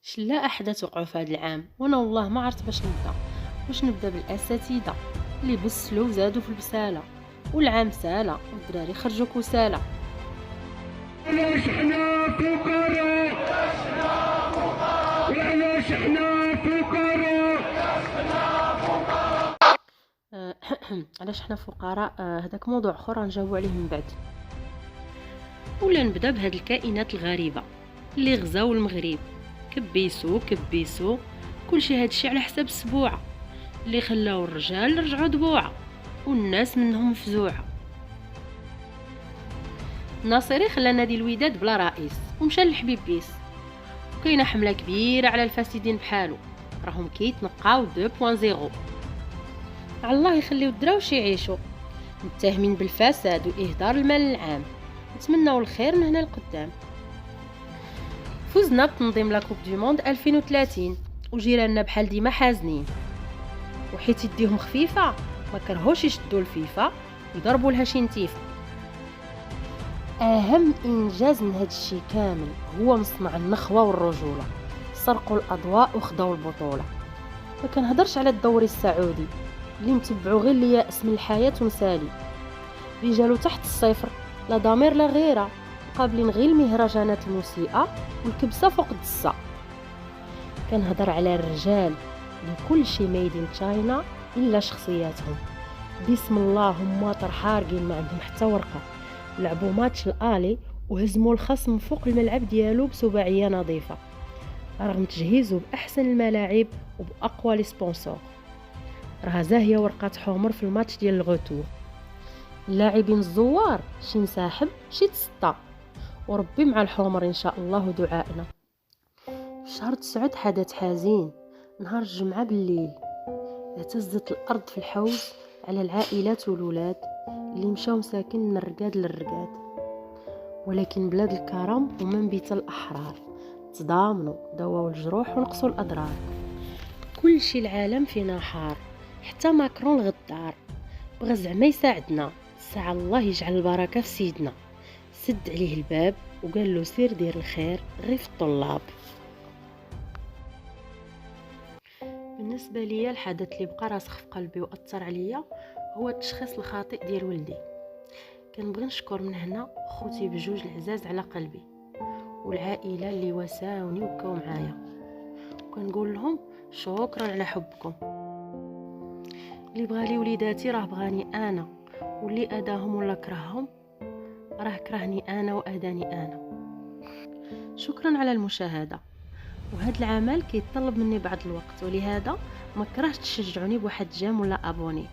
شلا أحداث وقعوا في هذا العام وانا والله ما عرفت باش نبدا. واش نبدا بالاساتذه اللي بسلوا وزادوا في البساله، والعام ساله والدراري خرجوا كسالى. علاش حنا فقراء؟ وعلاش حنا فقراء؟ علاش حنا فقراء؟ هذاك موضوع اخر نجاوب عليه من بعد. ولا نبدا بهاد الكائنات الغريبه اللي غزاو المغرب، كبيسو كبيسو كلشي هادشي على حساب السبوعه اللي خلاو الرجال رجعوا دبوعه والناس منهم مفزوعه. الناصري خلى نادي الوداد بلا رئيس ومشى للحبيب بيس، وكاينه حمله كبيره على الفاسدين بحالو راهم كيتنقاو 2.0. على الله يخليو الدراوش يعيشوا متهمين بالفساد واهدار المال العام. نتمناو الخير من هنا لقدام. فزنا بتنظيم لاكوب دي موند 2030 وجيراننا بحال ديما حازنين، وحيت يديهم خفيفه ما كرهوش يشدوا الفيفا ويضربوا لها شي نتيفه. اهم انجاز من هذا الشيء كامل هو مصنع النخوه والرجوله، سرقوا الاضواء وخداو البطوله. ما كنهضرش على الدوري السعودي اللي متبعو غير لياس من الحياه ومسالي، رجالو تحت الصفر لا ضمير لا غيره، قابلين غير المهرجانات المسيئه والكبسه فوق الدسه. كنهضر على الرجال اللي كل شيء ميدين تشاينا الا شخصياتهم. بسم الله هما طرحارقين ما عندهم حتى ورقه، لعبوا ماتش الالي وهزموا الخصم فوق الملعب ديالو بسباعيه نظيفه رغم تجهيزه باحسن الملاعب وباقوى لي سبونسور. راه زاهيه ورقات حمر في الماتش ديال الغوتور. اللاعبين الزوار شي نساحب شي تسطى، وربي مع الحمر ان شاء الله دعائنا. في شهر 9 حدث حزين نهار الجمعه بالليل اهتزت الارض في الحوز على العائلات والولاد اللي مشاو مساكن من الرقاد للرقاد. ولكن بلاد الكرم ومنبت الأحرار تضامنوا دواو الجروح ونقصوا الأضرار. كل شي العالم فينا حار، حتى ماكرون الغدار بغى زعما يساعدنا. ساعة الله يجعل البركة في سيدنا، سد عليه الباب وقال له سير دير الخير غير في الطلاب. بالنسبة ليا الحدث اللي بقى راسخ في قلبي وأثر عليا هو التشخيص الخاطئ ديال ولدي. كنبغي نشكر من هنا خوتي بجوج العزاز على قلبي والعائله اللي واساوني وبكاو معايا، وكنقول لهم شكرا على حبكم. اللي بغالي وليداتي راه بغاني انا، واللي اداهم ولا كرههم راه كرهني انا واداني انا. شكرا على المشاهده. وهذا العمل كيتطلب مني بعض الوقت، ولهذا ما كرهتش تشجعوني بواحد جيم ولا ابوني.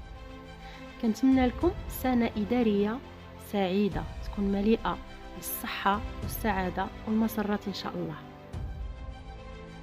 كنتمنى لكم سنة إدارية سعيدة تكون مليئة بالصحة والسعادة والمسرات إن شاء الله.